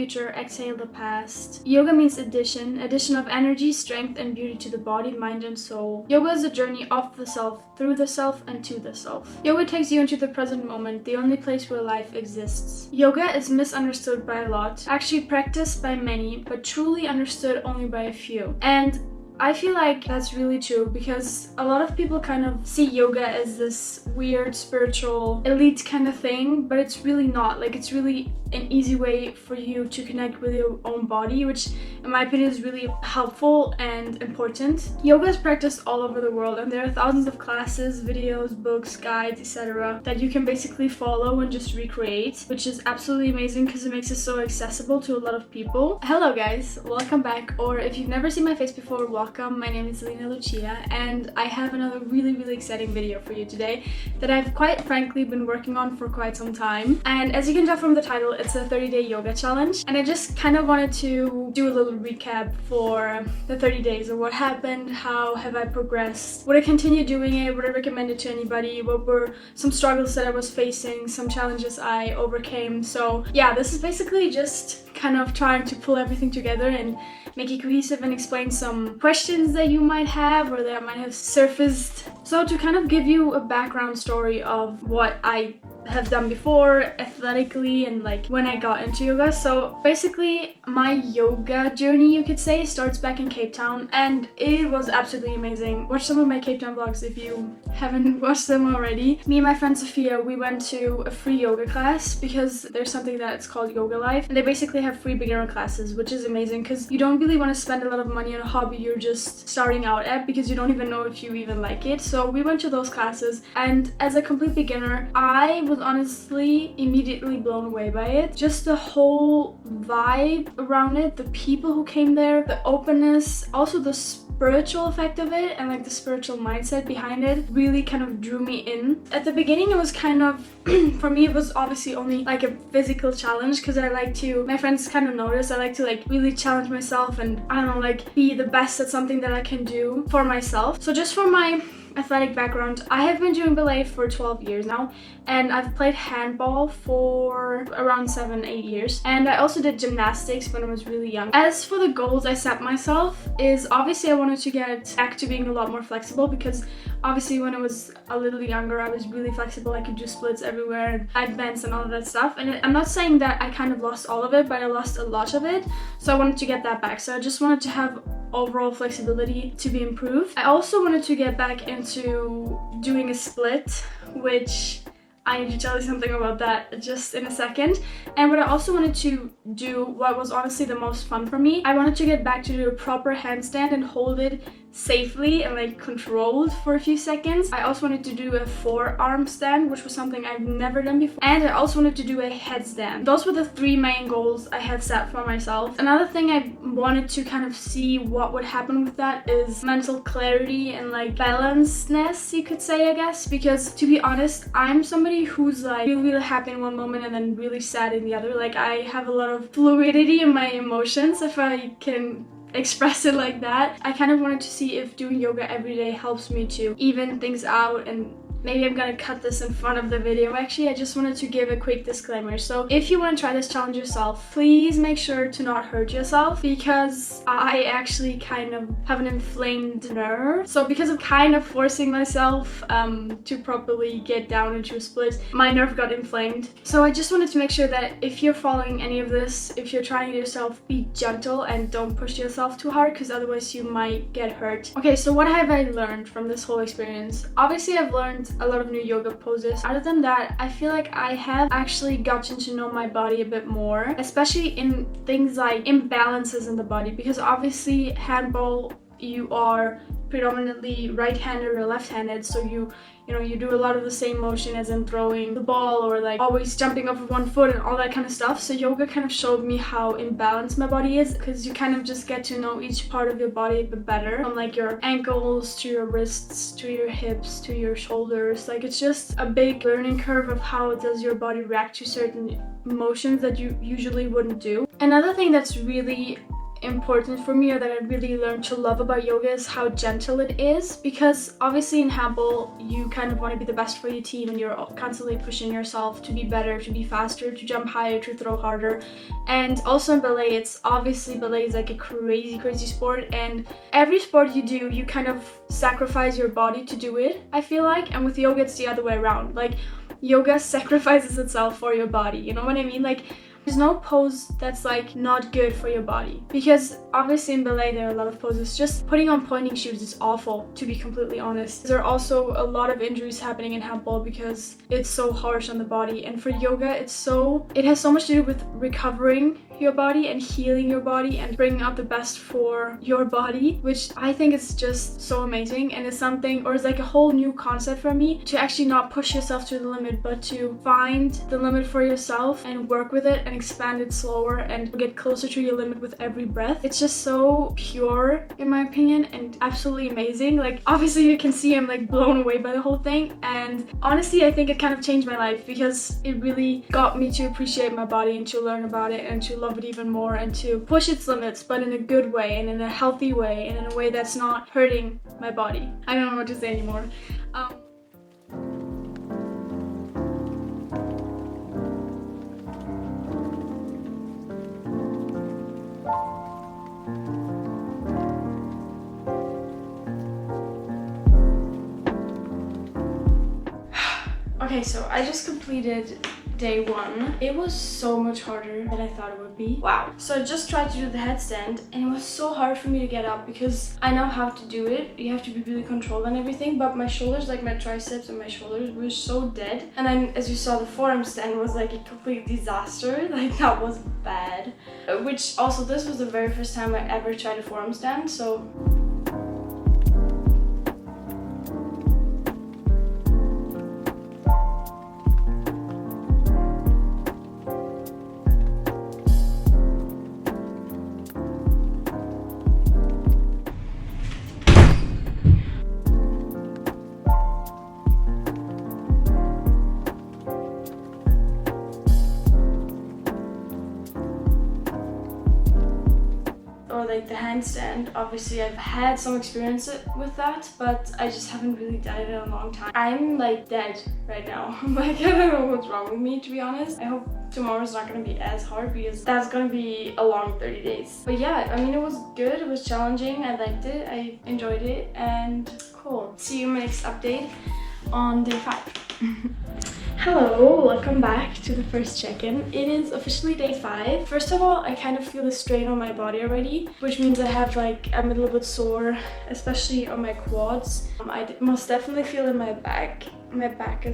future, exhale the past. Yoga means addition of energy, strength, and beauty to the body, mind, and soul. Yoga is a journey of the self, through the self, and to the self. Yoga takes you into the present moment, the only place where life exists. Yoga is misunderstood by a lot, actually practiced by many, but truly understood only by a few. And I feel like that's really true because a lot of people kind of see yoga as this weird spiritual elite kind of thing, but it's really not. Like, it's really an easy way for you to connect with your own body, which in my opinion is really helpful and important. Yoga is practiced all over the world, and there are thousands of classes, videos, books, guides, etc. that you can basically follow and just recreate, which is absolutely amazing because it makes it so accessible to a lot of people. Hello guys, welcome back, or if you've never seen my face before, welcome. My name is LenaLuciia, and I have another really exciting video for you today that I've quite frankly been working on for quite some time. And as you can tell from the title, it's a 30-day yoga challenge, and I just kind of wanted to do a little recap for the 30 days of what happened, how have I progressed, would I continue doing it, would I recommend it to anybody, what were some struggles that I was facing, some challenges I overcame. So yeah, this is basically just kind of trying to pull everything together and make it cohesive and explain some questions that you might have or that might have surfaced. So to kind of give you a background story of what I have done before athletically and like when I got into yoga. So basically my yoga journey, you could say, starts back in Cape Town, and it was absolutely amazing. Watch some of my Cape Town vlogs if you haven't watched them already. Me and my friend Sophia, we went to a free yoga class because there's something that's called Yoga Life, and they basically have free beginner classes, which is amazing because you don't really want to spend a lot of money on a hobby you're just starting out at because you don't even know if you even like it. So we went to those classes, and as a complete beginner, I was honestly immediately blown away by it. Just the whole vibe around it, the people who came there, the openness, also the spiritual effect of it and like the spiritual mindset behind it really kind of drew me in. At the beginning it was kind of for me it was obviously only like a physical challenge because I like to, my friends kind of notice, I like to like really challenge myself and I don't know, like be the best at something that I can do for myself. So just for my athletic background, I have been doing ballet for 12 years now, and I've played handball for around 7-8 years, and I also did gymnastics when I was really young. As for the goals I set myself is obviously I wanted to get back to being a lot more flexible because obviously when I was a little younger I was really flexible. I could do splits everywhere and side bends and all of that stuff, and I'm not saying that I kind of lost all of it, but I lost a lot of it, so I wanted to get that back. So I just wanted to have overall flexibility to be improved. I also wanted to get back into doing a split, which I need to tell you something about that just in a second. And what I also wanted to do, what was honestly the most fun for me, I wanted to get back to do a proper handstand and hold it safely and like controlled for a few seconds. I also wanted to do a forearm stand, which was something I've never done before, and I also wanted to do a headstand. Those were the three main goals I had set for myself. Another thing I wanted to kind of see what would happen with that is mental clarity and like balancedness, you could say, I guess, because to be honest, I'm somebody who's like really happy in one moment and then really sad in the other. Like I have a lot of fluidity in my emotions, if I can express it like that. I kind of wanted to see if doing yoga every day helps me to even things out, and maybe I'm gonna cut this in front of the video. Actually, I just wanted to give a quick disclaimer. So if you want to try this challenge yourself, please make sure to not hurt yourself, because I actually kind of have an inflamed nerve. So because of kind of forcing myself to properly get down into a split, my nerve got inflamed. So I just wanted to make sure that if you're following any of this, if you're trying it yourself, be gentle and don't push yourself too hard, because otherwise you might get hurt. Okay, so what have I learned from this whole experience? Obviously, I've learned a lot of new yoga poses. Other than that, I feel like I have actually gotten to know my body a bit more, especially in things like imbalances in the body, because obviously handball, you are predominantly right-handed or left-handed, so you do a lot of the same motion as in throwing the ball or like always jumping off of one foot and all that kind of stuff. So yoga kind of showed me how imbalanced my body is, because you kind of just get to know each part of your body a bit better, from like your ankles to your wrists to your hips to your shoulders. Like it's just a big learning curve of how does your body react to certain motions that you usually wouldn't do. Another thing that's really important for me, or that I really learned to love about yoga, is how gentle it is. Because obviously in handball you kind of want to be the best for your team and you're constantly pushing yourself to be better, to be faster, to jump higher, to throw harder. And also in ballet, it's obviously ballet is like a crazy sport, and every sport you do you kind of sacrifice your body to do it, I feel like. And with yoga it's the other way around. Like yoga sacrifices itself for your body, you know what I mean? Like there's no pose that's like not good for your body, because obviously in ballet there are a lot of poses. Just putting on pointing shoes is awful, to be completely honest. There are also a lot of injuries happening in handball because it's so harsh on the body, and for yoga it has so much to do with recovering your body and healing your body and bringing out the best for your body, which I think is just so amazing. And it's something, or it's like a whole new concept for me, to actually not push yourself to the limit, but to find the limit for yourself and work with it and expand it slower and get closer to your limit with every breath. It's just so pure in my opinion and absolutely amazing. Like obviously you can see I'm like blown away by the whole thing, and honestly I think it kind of changed my life because it really got me to appreciate my body and to learn about it and to love it even more and to push its limits, but in a good way and in a healthy way and in a way that's not hurting my body. I don't know what to say anymore. Okay, so I just completed day 1. It was so much harder than I thought it would be. Wow. So I just tried to do the headstand and it was so hard for me to get up because I know how to do it. You have to be really controlled and everything, but my shoulders, like my triceps and my shoulders, were so dead. And then as you saw, the forearm stand was like a complete disaster. Like that was bad. Which also, this was the very first time I ever tried a forearm stand, so like the handstand, obviously I've had some experience with that, but I just haven't really done it in a long time. I'm like dead right now. Like I don't know what's wrong with me, to be honest. I hope tomorrow's not gonna be as hard because that's gonna be a long 30 days. But yeah, I mean it was good, it was challenging, I liked it, I enjoyed it, and cool. See you in my next update on day 5. Hello, welcome back to the first check-in. It is officially day 5. First of all, I kind of feel the strain on my body already, which means I'm a little bit sore, especially on my quads. I most definitely feel in my back. My back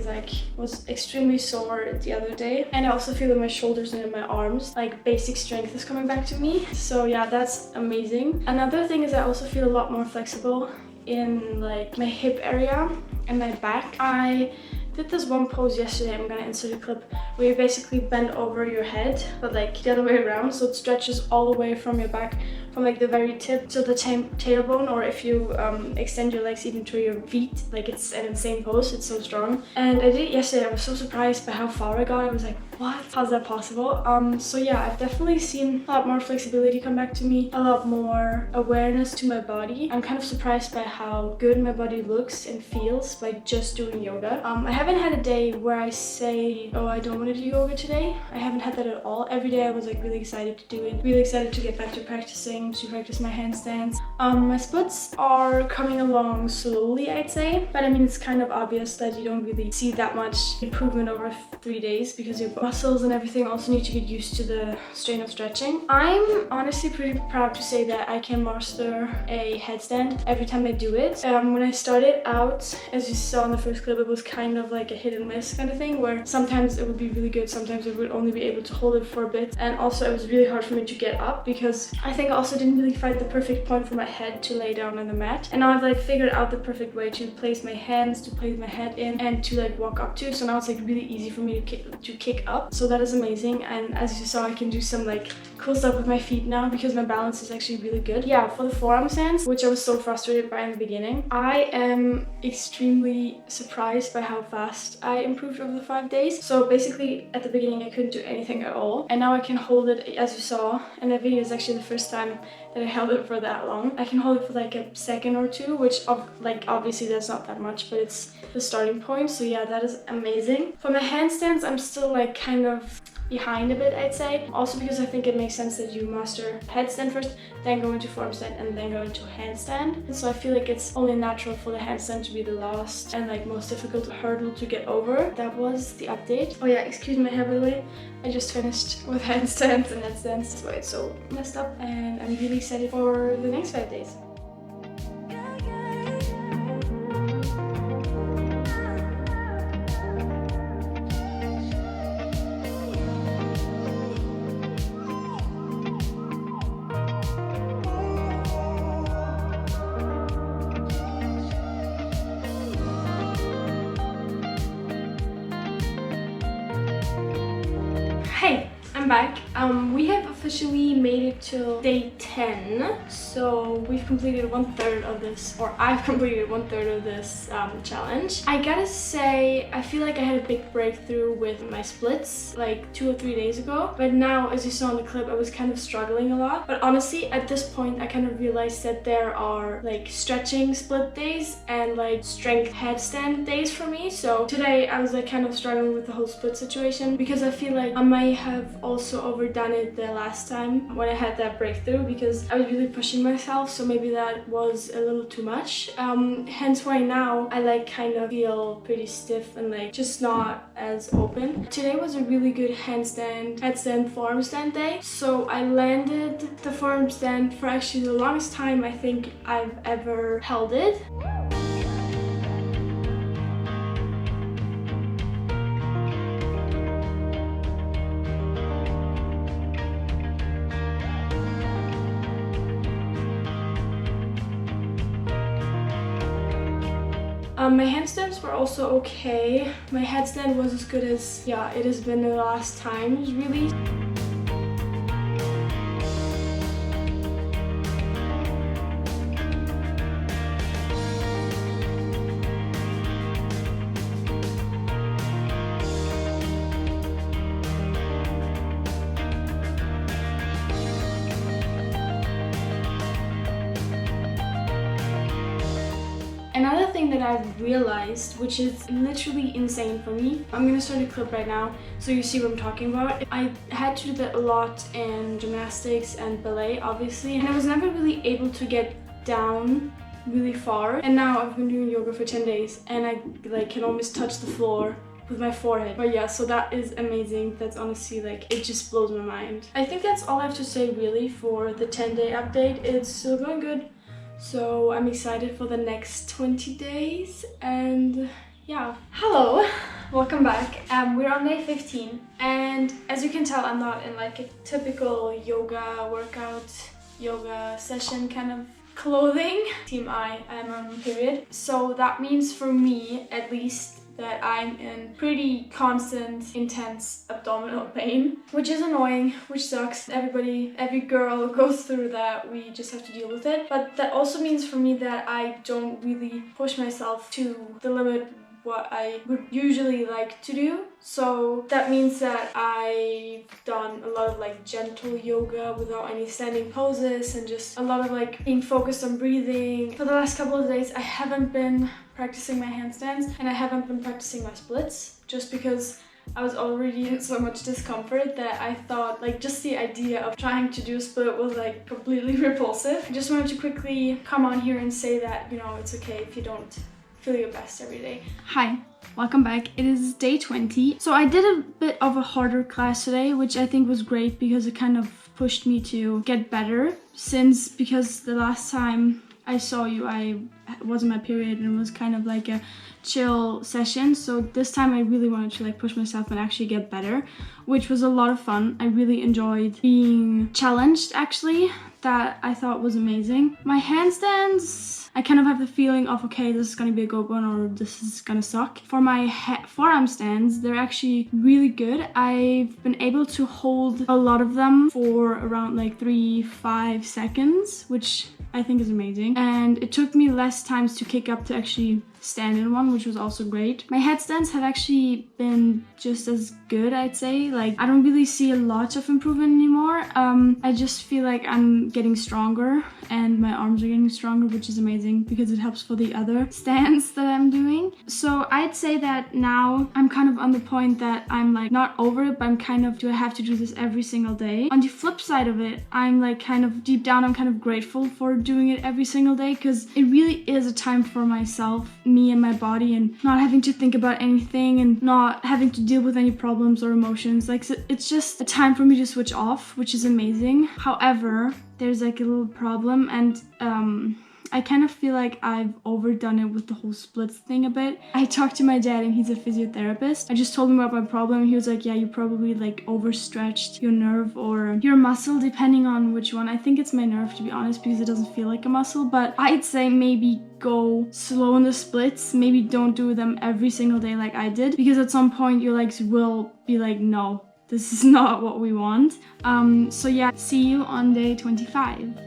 was extremely sore the other day, and I also feel in my shoulders and in my arms. Like basic strength is coming back to me. So yeah, that's amazing. Another thing is I also feel a lot more flexible in like my hip area and my back. I did this one pose yesterday, I'm gonna insert a clip, where you basically bend over your head, but like the other way around, so it stretches all the way from your back, from like the very tip to the tailbone, or if you extend your legs even to your feet, like it's an insane pose, it's so strong. And I did it yesterday, I was so surprised by how far I got. I was like, what? How's that possible? So yeah, I've definitely seen a lot more flexibility come back to me, a lot more awareness to my body. I'm kind of surprised by how good my body looks and feels by just doing yoga. I haven't had a day where I say, oh, I don't want to do yoga today. I haven't had that at all. Every day I was like really excited to do it, really excited to get back to practicing, to practice my handstands. My splits are coming along slowly, I'd say, but I mean it's kind of obvious that you don't really see that much improvement over 3 days because your muscles and everything also need to get used to the strain of stretching. I'm honestly pretty proud to say that I can master a headstand every time I do it. When I started out, as you saw in the first clip, it was kind of like a hit and miss kind of thing, where sometimes it would be really good, sometimes I would only be able to hold it for a bit, and also it was really hard for me to get up because I think I also didn't really find the perfect point for my head to lay down on the mat. And now I've like figured out the perfect way to place my hands, to place my head in, and to like walk up to, so now it's like really easy for me to kick up, so that is amazing. And as you saw, I can do some like cool stuff with my feet now because my balance is actually really good. Yeah, for the forearm stance, which I was so frustrated by in the beginning, I am extremely surprised by how fast I improved over the 5 days. So basically at the beginning I couldn't do anything at all, and now I can hold it, as you saw, and that video is actually the first time that I held it for that long. I can hold it for like a second or two, which obviously that's not that much, but it's the starting point. So yeah, that is amazing. For my handstands, I'm still like kind of behind a bit, I'd say. Also because I think it makes sense that you master headstand first, then go into forearm stand, and then go into handstand. And so I feel like it's only natural for the handstand to be the last and like most difficult hurdle to get over. That was the update. Oh yeah, excuse my hair by the way. I just finished with handstands and headstands. That's why it's so messed up, and I'm really excited for the next 5 days. Hey, I'm back. We have officially made it till day 10, so we've completed 1/3 of this, or I've completed 1/3 of this challenge. I gotta say, I feel like I had a big breakthrough with my splits like 2 or 3 days ago, but now, as you saw in the clip, I was kind of struggling a lot. But honestly, at this point, I kind of realized that there are like stretching split days and like strength headstand days for me. So today I was like kind of struggling with the whole split situation because I feel like I might have also overdone it the last time when I had that breakthrough, because I was really pushing myself, so maybe that was a little too much. Hence why now I like kind of feel pretty stiff and like just not as open. Today was a really good headstand forearm stand day, so I landed the forearm stand for actually the longest time I think I've ever held it. My handstands were also okay. My headstand was as good as, yeah, it has been the last times, really. Another thing that I've realized, which is literally insane for me, I'm gonna start a clip right now so you see what I'm talking about. I had to do that a lot in gymnastics and ballet, obviously, and I was never really able to get down really far. And now I've been doing yoga for 10 days and I like can almost touch the floor with my forehead. But yeah, so that is amazing. That's honestly like, it just blows my mind. I think that's all I have to say really for the 10-day update. It's still going good. So I'm excited for the next 20 days, and yeah. Hello, welcome back. We're on day 15, and as you can tell, I'm not in like a typical yoga workout, yoga session kind of clothing. Team I am on period. So that means for me, at least, that I'm in pretty constant, intense abdominal pain, which is annoying, which sucks. Every girl goes through that. We just have to deal with it. But that also means for me that I don't really push myself to the limit what I would usually like to do. So that means that I've done a lot of like gentle yoga without any standing poses and just a lot of like being focused on breathing. For the last couple of days I haven't been practicing my handstands and I haven't been practicing my splits, just because I was already in so much discomfort that I thought like just the idea of trying to do a split was like completely repulsive. I just wanted to quickly come on here and say that, you know, it's okay if you don't feel your best every day. Hi, welcome back. It is day 20. So I did a bit of a harder class today, which I think was great because it kind of pushed me to get better, because the last time I saw you, I was in my period and it was kind of like a chill session. So this time I really wanted to like push myself and actually get better, which was a lot of fun. I really enjoyed being challenged actually. That I thought was amazing. My handstands, I kind of have the feeling of, okay, this is gonna be a good one or this is gonna suck. For my forearm stands, they're actually really good. I've been able to hold a lot of them for around like 3-5 seconds, which I think is amazing. And it took me less times to kick up to actually stand in one, which was also great. My headstands have actually been just as good, I'd say. Like, I don't really see a lot of improvement anymore. I just feel like I'm getting stronger and my arms are getting stronger, which is amazing because it helps for the other stands that I'm doing. So I'd say that now I'm kind of on the point that I'm like not over it, but I'm kind of, do I have to do this every single day? On the flip side of it, I'm like kind of deep down, I'm kind of grateful for doing it every single day because it really is a time for myself, me and my body, and not having to think about anything and not having to deal with any problems or emotions. Like, so it's just a time for me to switch off, which is amazing. However, there's like a little problem, and I kind of feel like I've overdone it with the whole splits thing a bit. I talked to my dad and he's a physiotherapist. I just told him about my problem and he was like, yeah, you probably like overstretched your nerve or your muscle, depending on which one. I think it's my nerve, to be honest, because it doesn't feel like a muscle. But I'd say maybe go slow in the splits. Maybe don't do them every single day like I did, because at some point your legs will be like, no, this is not what we want. So yeah, see you on day 25.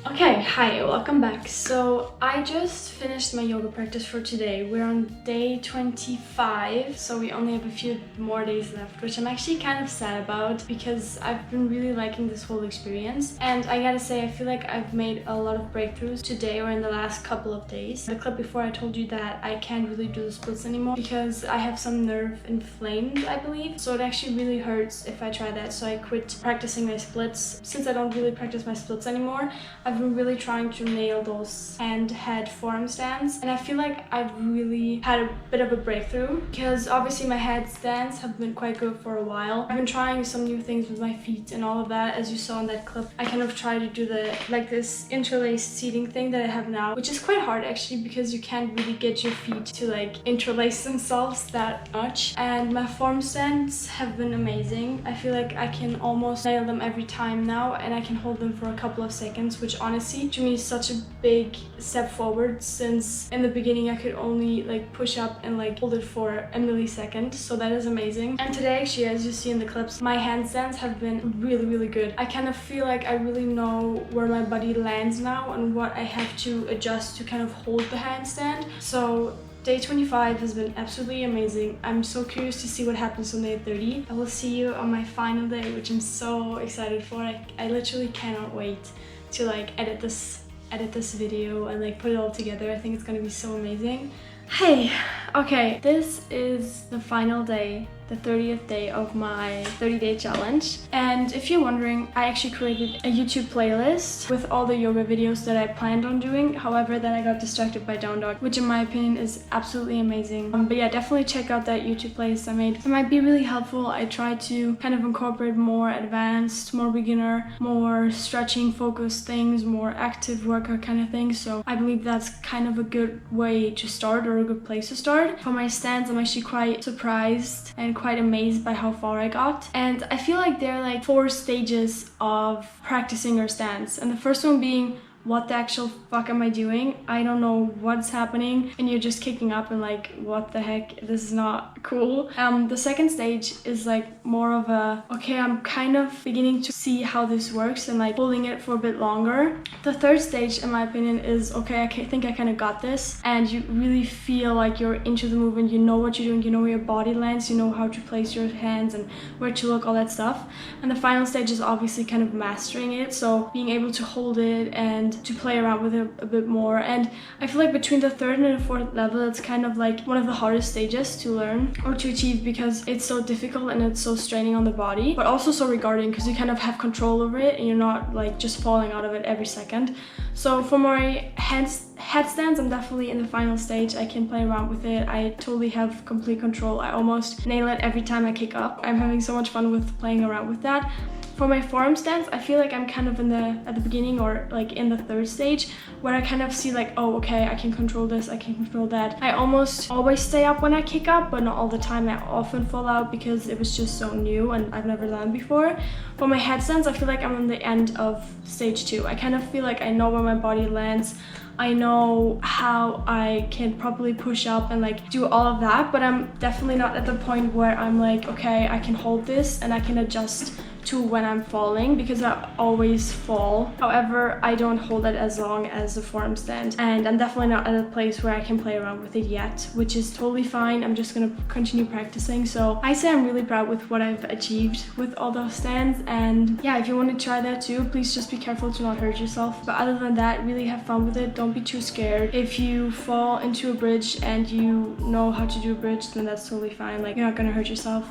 Okay, hi, welcome back. So I just finished my yoga practice for today. We're on day 25, so we only have a few more days left, which I'm actually kind of sad about because I've been really liking this whole experience. And I gotta say, I feel like I've made a lot of breakthroughs today or in the last couple of days. The clip before I told you that I can't really do the splits anymore because I have some nerve inflamed, I believe. So it actually really hurts if I try that, so I quit practicing my splits. Since I don't really practice my splits anymore, I've been really trying to nail those hand, head, forearm stands, and I feel like I've really had a bit of a breakthrough because obviously my head stands have been quite good for a while. I've been trying some new things with my feet and all of that, as you saw in that clip. I kind of try to do the like this interlaced seating thing that I have now, which is quite hard actually because you can't really get your feet to like interlace themselves that much. And my forearm stands have been amazing. I feel like I can almost nail them every time now, and I can hold them for a couple of seconds, which honestly to me is such a big step forward, since in the beginning I could only like push up and like hold it for a millisecond. So that is amazing. And today actually, as you see in the clips, my handstands have been really good. I kind of feel like I really know where my body lands now and what I have to adjust to kind of hold the handstand. So day 25 has been absolutely amazing. I'm so curious to see what happens on day 30. I will see you on my final day, which I'm so excited for. I literally cannot wait to like edit this video and like put it all together. I think it's gonna be so amazing. Hey, okay, this is the final day, the 30th day of my 30-day challenge. And if you're wondering, I actually created a YouTube playlist with all the yoga videos that I planned on doing. However, then I got distracted by Down Dog, which in my opinion is absolutely amazing. But yeah, definitely check out that YouTube playlist I made. It might be really helpful. I try to kind of incorporate more advanced, more beginner, more stretching focused things, more active workout kind of things. So I believe that's kind of a good way to start, or a good place to start. For my stands, I'm actually quite surprised and quite amazed by how far I got. And I feel like there are like 4 stages of practicing your stance. And the first one being what the actual fuck am I doing? I don't know what's happening, and you're just kicking up and like, what the heck, this is not cool. The second stage is like more of a, okay, I'm kind of beginning to see how this works and like holding it for a bit longer. The third stage, in my opinion, is okay, I think I kind of got this, and you really feel like you're into the movement, you know what you're doing, you know where your body lands, you know how to place your hands and where to look, all that stuff. And the final stage is obviously kind of mastering it, so being able to hold it and to play around with it a bit more. And I feel like between the third and the fourth level, it's kind of like one of the hardest stages to learn or to achieve, because it's so difficult and it's so straining on the body, but also so rewarding because you kind of have control over it and you're not like just falling out of it every second. So for my headstands, I'm definitely in the final stage. I can play around with it. I totally have complete control. I almost nail it every time I kick up. I'm having so much fun with playing around with that. For my forearm stance, I feel like I'm kind of at the beginning, or like in the third stage, where I kind of see like, oh, okay, I can control this, I can control that. I almost always stay up when I kick up, but not all the time. I often fall out because it was just so new and I've never done before. For my headstands, I feel like I'm on the end of stage 2. I kind of feel like I know where my body lands. I know how I can properly push up and like do all of that, but I'm definitely not at the point where I'm like, okay, I can hold this and I can adjust to when I'm falling, because I always fall. However, I don't hold it as long as the forearm stand, and I'm definitely not at a place where I can play around with it yet, which is totally fine. I'm just gonna continue practicing. So I say I'm really proud with what I've achieved with all those stands, and yeah, if you want to try that too, please just be careful to not hurt yourself. But other than that, really have fun with it. Don't be too scared. If you fall into a bridge and you know how to do a bridge, then that's totally fine. Like, you're not gonna hurt yourself.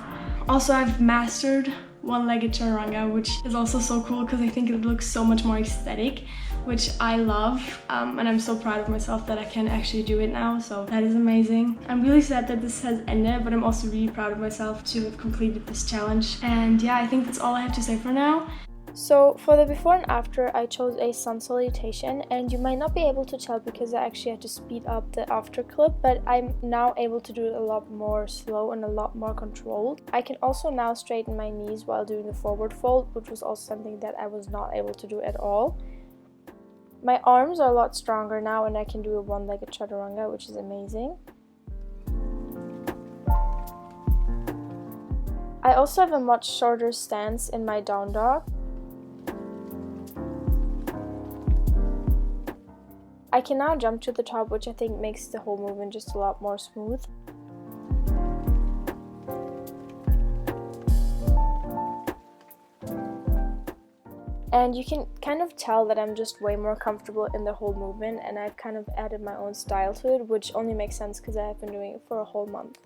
Also, I've mastered one-legged chaturanga, which is also so cool because I think it looks so much more aesthetic, which I love, and I'm so proud of myself that I can actually do it now, so that is amazing. I'm really sad that this has ended, but I'm also really proud of myself to have completed this challenge. And yeah, I think that's all I have to say for now. So for the before and after, I chose a sun salutation, and you might not be able to tell because I actually had to speed up the after clip, but I'm now able to do it a lot more slow and a lot more controlled. I can also now straighten my knees while doing the forward fold, which was also something that I was not able to do at all. My arms are a lot stronger now, and I can do a one-legged chaturanga, which is amazing. I also have a much shorter stance in my down dog. I can now jump to the top, which I think makes the whole movement just a lot more smooth. And you can kind of tell that I'm just way more comfortable in the whole movement, and I've kind of added my own style to it, which only makes sense because I have been doing it for a whole month.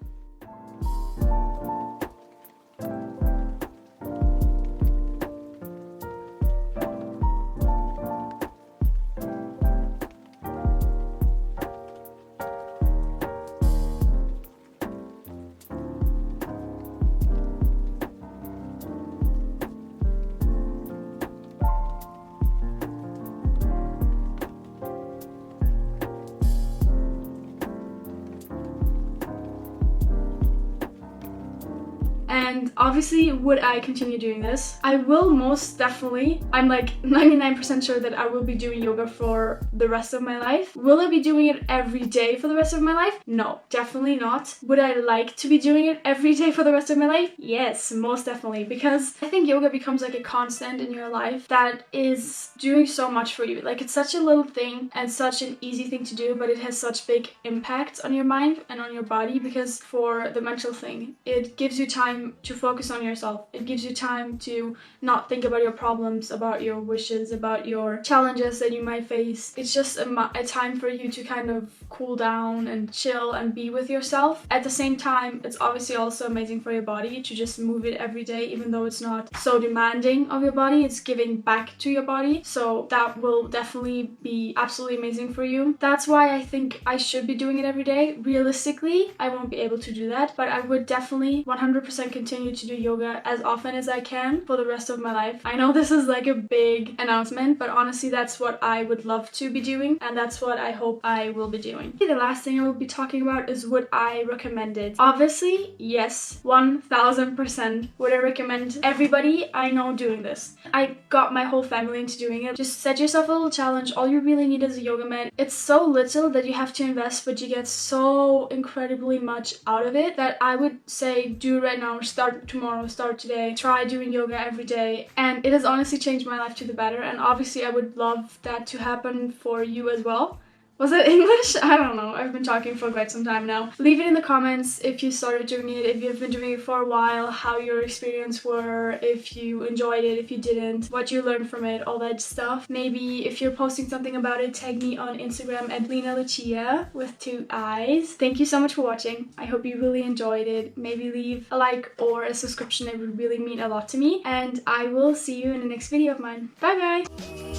And obviously, would I continue doing this? I will most definitely. I'm like 99% sure that I will be doing yoga for the rest of my life. Will I be doing it every day for the rest of my life? No, definitely not. Would I like to be doing it every day for the rest of my life? Yes, most definitely, because I think yoga becomes like a constant in your life that is doing so much for you. Like, it's such a little thing and such an easy thing to do, but it has such big impact on your mind and on your body, because for the mental thing, it gives you time to focus on yourself. It gives you time to not think about your problems, about your wishes, about your challenges that you might face. It's just a time for you to kind of cool down and chill and be with yourself. At the same time, it's obviously also amazing for your body to just move it every day, even though it's not so demanding of your body. It's giving back to your body, so that will definitely be absolutely amazing for you. That's why I think I should be doing it every day. Realistically, I won't be able to do that, but I would definitely 100% continue to do yoga as often as I can for the rest of my life. I know this is like a big announcement, but honestly that's what I would love to be doing, and that's what I hope I will be doing. The last thing I will be talking about is would I recommend it? Obviously, yes, 1000% would I recommend everybody I know doing this. I got my whole family into doing it. Just set yourself a little challenge. All you really need is a yoga mat. It's so little that you have to invest, but you get so incredibly much out of it that I would say do right now. Start tomorrow, start today. Try doing yoga every day, and it has honestly changed my life to the better, and obviously I would love that to happen for you as well. Was it English? I don't know. I've been talking for quite some time now. Leave it in the comments if you started doing it, if you've been doing it for a while, how your experience were, if you enjoyed it, if you didn't, what you learned from it, all that stuff. Maybe if you're posting something about it, tag me on Instagram at LenaLuciia with 2 I's. Thank you so much for watching. I hope you really enjoyed it. Maybe leave a like or a subscription. It would really mean a lot to me. And I will see you in the next video of mine. Bye bye!